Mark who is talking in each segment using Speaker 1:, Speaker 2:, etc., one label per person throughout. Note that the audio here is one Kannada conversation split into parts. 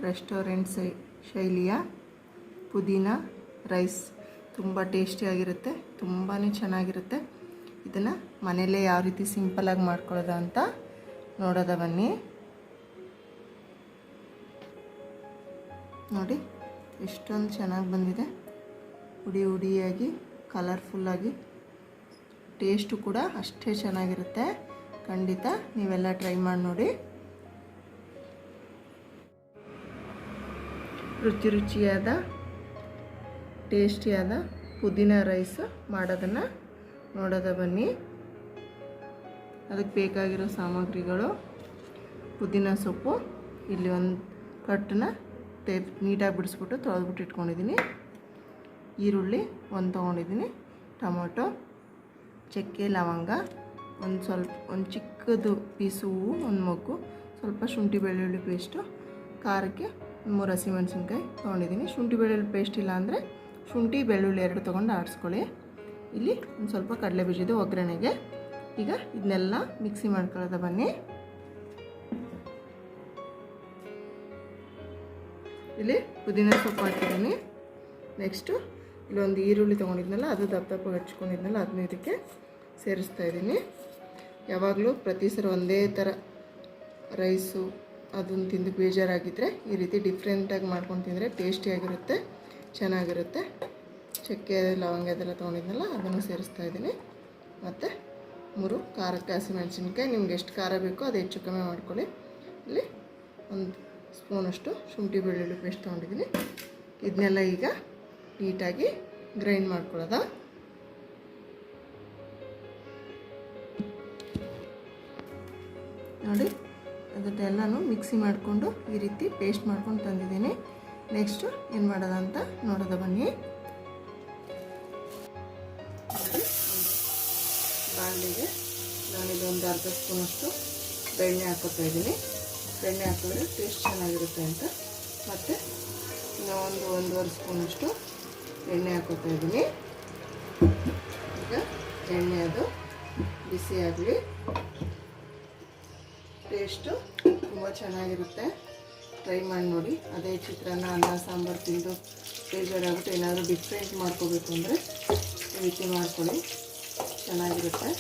Speaker 1: ರೆಸ್ಟೋರೆಂಟ್ ಶೈಲಿಯ ಪುದೀನ ರೈಸ್ ತುಂಬ ಟೇಸ್ಟಿಯಾಗಿರುತ್ತೆ, ತುಂಬಾ ಚೆನ್ನಾಗಿರುತ್ತೆ. ಇದನ್ನು ಮನೆಯಲ್ಲೇ ಯಾವ ರೀತಿ ಸಿಂಪಲಾಗಿ ಮಾಡ್ಕೊಳ್ಳೋದು ಅಂತ ನೋಡೋದ ಬನ್ನಿ. ನೋಡಿ ಎಷ್ಟೊಂದು ಚೆನ್ನಾಗಿ ಬಂದಿದೆ, ಹುಡಿ ಹುಡಿಯಾಗಿ ಕಲರ್ಫುಲ್ಲಾಗಿ. ಟೇಸ್ಟು ಕೂಡ ಅಷ್ಟೇ ಚೆನ್ನಾಗಿರುತ್ತೆ. ಖಂಡಿತ ನೀವೆಲ್ಲ ಟ್ರೈ ಮಾಡಿ ನೋಡಿ. ರುಚಿ ರುಚಿಯಾದ ಟೇಸ್ಟಿಯಾದ ಪುದೀನ ರೈಸ್ ಮಾಡೋದನ್ನು ನೋಡೋದ ಬನ್ನಿ. ಅದಕ್ಕೆ ಬೇಕಾಗಿರೋ ಸಾಮಗ್ರಿಗಳು: ಪುದೀನ ಸೊಪ್ಪು ಇಲ್ಲಿ ಒಂದು ಕಟ್ಟನ್ನ ನೀಟಾಗಿ ಬಿಡಿಸ್ಬಿಟ್ಟು ತೊಳೆದ್ಬಿಟ್ಟು ಇಟ್ಕೊಂಡಿದ್ದೀನಿ. ಈರುಳ್ಳಿ ಒಂದು ತೊಗೊಂಡಿದ್ದೀನಿ, ಟೊಮೊಟೊ, ಚಕ್ಕೆ, ಲವಂಗ, ಒಂದು ಚಿಕ್ಕದು ಪೀಸು ಹೂವು, ಒಂದು ಮೊಗ್ಗು, ಸ್ವಲ್ಪ ಶುಂಠಿ ಬೆಳ್ಳುಳ್ಳಿ ಪೇಸ್ಟು, ಖಾರಕ್ಕೆ 3 ಹಸಿಮೆಣಸಿನ್ಕಾಯಿ ತೊಗೊಂಡಿದ್ದೀನಿ. ಶುಂಠಿ ಬೆಳ್ಳುಳ್ಳಿ ಪೇಸ್ಟ್ ಇಲ್ಲ ಅಂದರೆ ಶುಂಠಿ ಬೆಳ್ಳುಳ್ಳಿ 2 ತೊಗೊಂಡು ಆಡಿಸ್ಕೊಳ್ಳಿ. ಇಲ್ಲಿ ಒಂದು ಸ್ವಲ್ಪ ಕಡಲೆ ಬೀಜದ ಒಗ್ಗರಣೆಗೆ. ಈಗ ಇದನ್ನೆಲ್ಲ ಮಿಕ್ಸಿ ಮಾಡ್ಕೊಳ್ಳೋದ ಬನ್ನಿ. ಇಲ್ಲಿ ಪುದೀನ ಸೊಪ್ಪು ಹಾಕಿದ್ದೀನಿ. ನೆಕ್ಸ್ಟು ಇಲ್ಲೊಂದು ಈರುಳ್ಳಿ ತೊಗೊಂಡಿದ್ನಲ್ಲ, ಅದು ದಪ್ಪ ಹಚ್ಕೊಂಡಿದ್ನಲ್ಲ, ಅದನ್ನ ಇದಕ್ಕೆ ಸೇರಿಸ್ತಾ ಇದ್ದೀನಿ. ಯಾವಾಗಲೂ ಪ್ರತಿ ಸಲ ಒಂದೇ ಥರ ರೈಸು ಅದನ್ನು ತಿಂದು ಬೇಜಾರಾಗಿದ್ದರೆ ಈ ರೀತಿ ಡಿಫ್ರೆಂಟಾಗಿ ಮಾಡ್ಕೊಂಡು ತಿಂದರೆ ಟೇಸ್ಟಿಯಾಗಿರುತ್ತೆ, ಚೆನ್ನಾಗಿರುತ್ತೆ. ಚಕ್ಕೆ, ಲವಂಗ ಅದೆಲ್ಲ ತೊಗೊಂಡಿದ್ನಲ್ಲ, ಅದನ್ನು ಸೇರಿಸ್ತಾ ಇದ್ದೀನಿ. ಮತ್ತು 3 ಖಾರಕ್ಕೆ ಹಸಿಮೆಣಸಿನ್ಕಾಯಿ, ನಿಮ್ಗೆ ಎಷ್ಟು ಖಾರ ಬೇಕೋ ಅದು ಹೆಚ್ಚು ಕಮ್ಮಿ ಮಾಡ್ಕೊಳ್ಳಿ. ಇಲ್ಲಿ 1 ಸ್ಪೂನಷ್ಟು ಶುಂಠಿ ಬೆಳ್ಳುಳ್ಳಿ ಪೇಸ್ಟ್ ತೊಗೊಂಡಿದ್ದೀನಿ. ಇದನ್ನೆಲ್ಲ ಈಗ ನೀಟಾಗಿ ಗ್ರೈಂಡ್ ಮಾಡ್ಕೊಳ್ಳೋದ. ನೋಡಿ ಅದನ್ನೆಲ್ಲನೂ ಮಿಕ್ಸಿ ಮಾಡಿಕೊಂಡು ಈ ರೀತಿ ಪೇಸ್ಟ್ ಮಾಡ್ಕೊಂಡು ತಂದಿದ್ದೀನಿ. ನೆಕ್ಸ್ಟು ಏನು ಮಾಡೋದ ಅಂತ ನೋಡೋದ ಬನ್ನಿ. ಬಾಣಲಿಗೆ ನಾನಿದೊಂದು ಅರ್ಧ ಸ್ಪೂನಷ್ಟು ಬೆಣ್ಣೆ ಹಾಕೋತಾ ಇದ್ದೀನಿ. ಬೆಣ್ಣೆ ಹಾಕಿದ್ರೆ ಟೇಸ್ಟ್ ಚೆನ್ನಾಗಿರುತ್ತೆ ಅಂತ. ಮತ್ತು ಇನ್ನೂ 1-1.5 ಸ್ಪೂನಷ್ಟು ಎಣ್ಣೆ ಹಾಕೋತಾ ಇದ್ದೀನಿ. ಈಗ ಎಣ್ಣೆ ಅದು ಬಿಸಿ ಆಗಲಿ. ಟೇಸ್ಟು ತುಂಬ ಚೆನ್ನಾಗಿರುತ್ತೆ, ಟ್ರೈ ಮಾಡಿ ನೋಡಿ. ಅದೇ ಚಿತ್ರಾನ್ನ, ಅನ್ನ, ಸಾಂಬಾರು ತಿಂದು ಬೇಜಾರಾಗ್ಬಿಟ್ಟು ಏನಾದರೂ ಡಿಫ್ರೆಂಟ್ ಮಾಡ್ಕೋಬೇಕು ಅಂದರೆ ಈ ರೀತಿ ಮಾಡ್ಕೊಳ್ಳಿ, ಚೆನ್ನಾಗಿರುತ್ತೆ.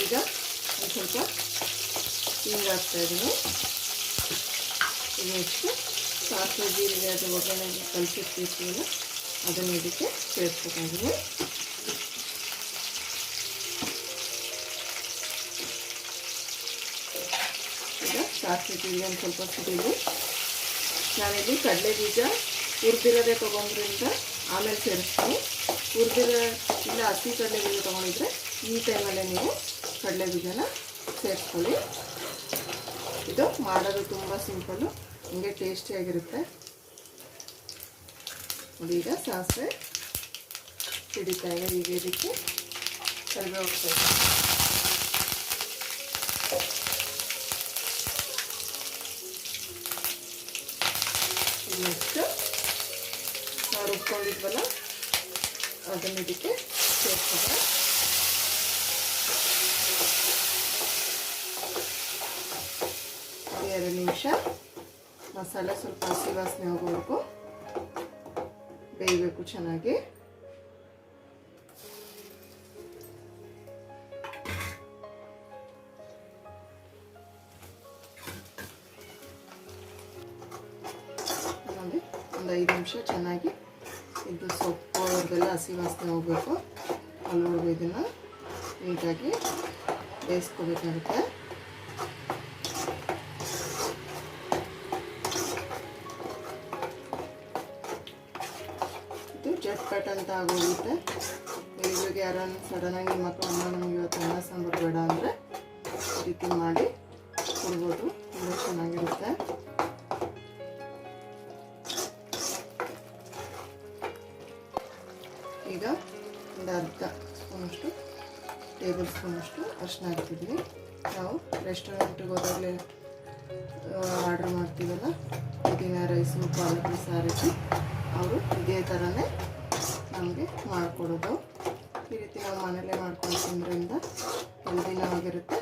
Speaker 1: ಈಗ ಒಂದು ಸ್ವಲ್ಪ ಹಿಂಗೆ ಹಾಕ್ತಾಯಿದ್ದೀನಿ. ನೆಕ್ಸ್ಟು ಸಾಸಿವೆ, ಜೀರಿಗೆ, ಅದು ಒಗ್ಗರಣೆಗೆ ಕಲಿಸಿರ್ತೀವಲ್ಲ ಅದನ್ನು ಇದಕ್ಕೆ ಸೇರಿಸ್ಬೇಕಾಗಿದೆ. ಈಗ ಸಾಸಿವೆ, ಜೀರಿಗೆ ಒಂದು ಸ್ವಲ್ಪ ಸಿಡಿಲಿ. ನಾನಿಲ್ಲಿ ಕಡಲೆ ಬೀಜ ಹುರಿದಿರೋದೇ ತೊಗೊಂಡ್ರಿಂದ ಆಮೇಲೆ ಸೇರಿಸ್ತೀನಿ. ಹುರಿದಿರೋ ಇಲ್ಲ ಹಸಿ ಕಡಲೆ ಬೀಜ ತೊಗೊಂಡಿದ್ರೆ ಈ ಟೈಮಲ್ಲೇ ನೀವು ಕಡಲೆ ಬೀಜನ ಸೇರಿಸ್ಕೊಳ್ಳಿ. ಇದು ಮಾಡೋದು ತುಂಬ ಸಿಂಪಲ್ಲು, ಹಿಂಗೆ ಟೇಸ್ಟಿಯಾಗಿರುತ್ತೆ ನೋಡಿ. ಈಗ ಸಾಸಿವೆ ಸಿಡಿತಾ ಇದೆ. ಈಗ ಇದಕ್ಕೆ ಕರಿಬೇವು ಹೋಗ್ತಾ ಇದೆ. ನೆಕ್ಸ್ಟು ನಾವು ರುಬ್ಕೊಂಡಿದ್ವಲ್ಲ ಅದನ್ನು ಇದಕ್ಕೆ ಸೇರಿಸ್ತಾರೆ. 2 ನಿಮಿಷ ಮಸಾಲೆ ಸ್ವಲ್ಪ ಹಸಿ ವಾಸನೆ ಹೋಗೋವರೆಗೂ ಬೇಯಬೇಕು ಚೆನ್ನಾಗಿ. ನೋಡಿ ಒಂದು 5 ನಿಮಿಷ ಚೆನ್ನಾಗಿ ಇದು ಸೊಪ್ಪು ಅದೆಲ್ಲ ಹಸಿ ವಾಸನೆ ಹೋಗಬೇಕು. ಅಲ್ಲಿವರೆಗೂ ಇದನ್ನು ನೀಟಾಗಿ ಬೇಯಿಸ್ಕೋಬೇಕಾಗುತ್ತೆ. ಚಟ್ಪಟ್ ಅಂತ ಆಗೋಗುತ್ತೆ. ಇವಾಗ ಯಾರನ್ನು ಸಡನ್ನಾಗಿ ಮಕ್ಕಳು ಅಮ್ಮ ನಮಗೆ ಇವತ್ತು ಅನ್ನ ಸಾಂಬಾರು ಬೇಡ ಅಂದರೆ ಈ ರೀತಿ ಮಾಡಿ ಕೊಡ್ಬೋದು, ತುಂಬ ಚೆನ್ನಾಗಿರುತ್ತೆ. ಈಗ ಒಂದು ಅರ್ಧ ಸ್ಪೂನಷ್ಟು ಟೇಬಲ್ ಸ್ಪೂನಷ್ಟು ಅರಿಶಿನ ಹಾಕ್ತಿದ್ವಿ. ನಾವು ರೆಸ್ಟೋರೆಂಟಿಗೆ ಹೋದಾಗಲೇ ಆರ್ಡ್ರ್ ಮಾಡ್ತೀವಲ್ಲ, ಪುದೀನ ರೈಸು, ಪಾಲಕ್ ಸಾರಿಗೆ ಅವರು ಇದೇ ಥರನೇ ನಮಗೆ ಮಾಡಿಕೊಡೋದು. ಈ ರೀತಿ ನಾವು ಮನೇಲೇ ಮಾಡ್ಕೊಂಡು ತಿನ್ನೋದ್ರಿಂದ ಹೆಲ್ದಿನೂ ಆಗಿರುತ್ತೆ,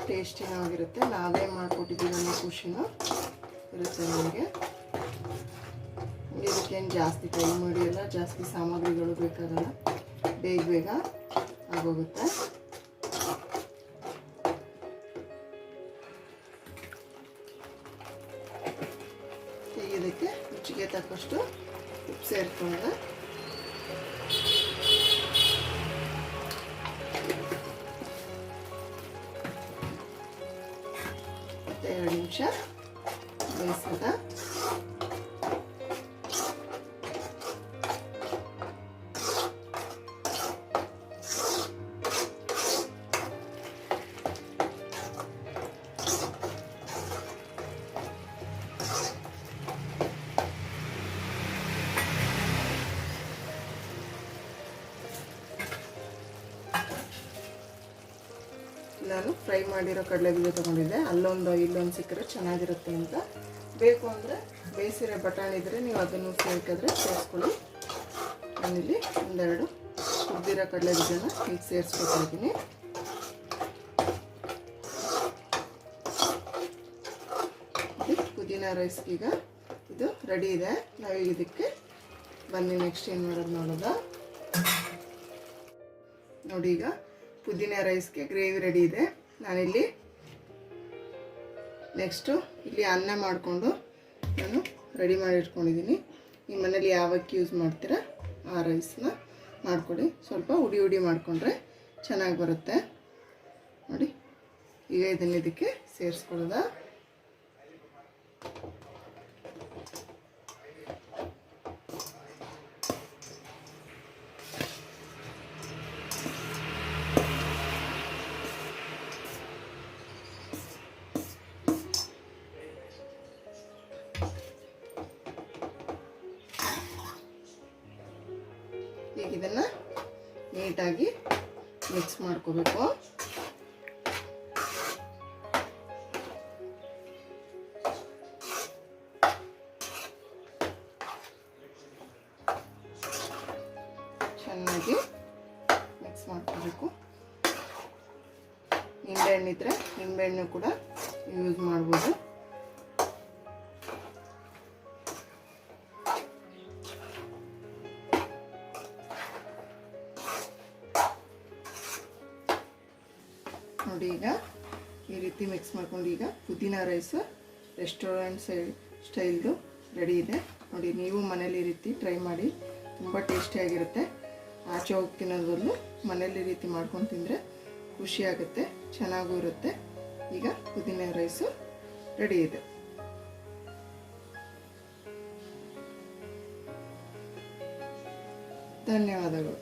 Speaker 1: ಟೇಸ್ಟಿನೂ ಆಗಿರುತ್ತೆ. ನಾವೇ ಮಾಡಿಕೊಟ್ಟಿದ್ದೀವಿ ಅನ್ನೋ ಖುಷಿನೂ ಇರುತ್ತೆ ನಮಗೆ. ಇದಕ್ಕೇನು ಜಾಸ್ತಿ ಟೈಮ್ ಹಿಡಿಯಲ್ಲ, ಜಾಸ್ತಿ ಸಾಮಗ್ರಿಗಳು ಬೇಕಾಗಲ್ಲ, ಬೇಗ ಬೇಗ ಆಗೋಗುತ್ತೆ. ಈಗ ಇದಕ್ಕೆ ರುಚಿಗೆ ತಕ್ಕಷ್ಟು ಉಪ್ಪು ಸೇರಿಕೊಂಡು ಮತ್ತೆ 2 ನಿಮಿಷ ಬೇಯಿಸೋದ. ನಾನು ಫ್ರೈ ಮಾಡಿರೋ ಕಡಲೆಬೀಜ ತೊಗೊಂಡಿದ್ದೆ, ಅಲ್ಲೊಂದು ಇಲ್ಲೊಂದು ಸಿಕ್ಕರೆ ಚೆನ್ನಾಗಿರುತ್ತೆ ಅಂತ. ಬೇಕು ಅಂದರೆ ಬೇಯಿಸಿರೋ ಬಟಾಣಿ ಇದ್ದರೆ ನೀವು ಅದನ್ನು ಸೇರಿಸಿದ್ರೆ ಸೇರಿಸ್ಕೊಳ್ಳಿ. ನಾನಿಲ್ಲಿ ಒಂದೆರಡು ಹುರಿದಿರೋ ಕಡಲೆಬೀಜನ ಈಗ ಸೇರಿಸ್ಕೊತಾ ಇದ್ದೀನಿ. ಪುದೀನ ರೈಸ್ಗೀಗ ಇದು ರೆಡಿ ಇದೆ. ನಾವೀಗ ಇದಕ್ಕೆ ಬನ್ನಿ ನೆಕ್ಸ್ಟ್ ಏನು ಮಾಡೋದು ನೋಡೋದಾ. ನೋಡಿ, ಈಗ ಪುದೀನ ರೈಸ್ಗೆ ಗ್ರೇವಿ ರೆಡಿ ಇದೆ. ನಾನಿಲ್ಲಿ ನೆಕ್ಸ್ಟು ಇಲ್ಲಿ ಅನ್ನ ಮಾಡಿಕೊಂಡು ನಾನು ರೆಡಿ ಮಾಡಿ ಇಟ್ಕೊಂಡಿದ್ದೀನಿ. ನಿಮ್ಮ ಮನೇಲಿ ಯಾವ ಅಕ್ಕಿ ಯೂಸ್ ಮಾಡ್ತೀರಾ ಆ ರೈಸ್ನ ಮಾಡಿಕೊಡಿ. ಸ್ವಲ್ಪ ಹುಡಿ ಹುಡಿ ಮಾಡಿಕೊಂಡ್ರೆ ಚೆನ್ನಾಗಿ ಬರುತ್ತೆ. ನೋಡಿ, ಈಗ ಇದನ್ನು ಇದಕ್ಕೆ ಸೇರಿಸ್ಕೊಳ್ಳೋದಾ. ಈಗ ಇದನ್ನು ನೀಟಾಗಿ ಮಿಕ್ಸ್ ಮಾಡ್ಕೋಬೇಕು. ಚೆನ್ನಾಗಿ ಮಿಕ್ಸ್ ಮಾಡ್ಕೋಬೇಕು. ನಿಂಬೆಹಣ್ಣು ಇದ್ದರೆ ನಿಂಬೆಹಣ್ಣು ಕೂಡ ಯೂಸ್ ಮಾಡ್ಬೋದು. ನೋಡಿ, ಈಗ ಈ ರೀತಿ ಮಿಕ್ಸ್ ಮಾಡ್ಕೊಂಡು ಈಗ ಪುದೀನ ರೈಸು ರೆಸ್ಟೋರೆಂಟ್ ಸ್ಟೈಲ್ದು ರೆಡಿ ಇದೆ. ನೋಡಿ, ನೀವು ಮನೇಲಿ ಈ ರೀತಿ ಟ್ರೈ ಮಾಡಿ, ತುಂಬ ಟೇಸ್ಟಿಯಾಗಿರುತ್ತೆ. ಆಚೆ ಹೋಗಿ ತಿನ್ನೋದ್ರಲ್ಲೂ ಮನೇಲಿ ಈ ರೀತಿ ಮಾಡ್ಕೊಂಡು ತಿಂದರೆ ಖುಷಿಯಾಗುತ್ತೆ, ಚೆನ್ನಾಗೂ ಇರುತ್ತೆ. ಈಗ ಪುದೀನ ರೈಸು ರೆಡಿ ಇದೆ. ಧನ್ಯವಾದಗಳು.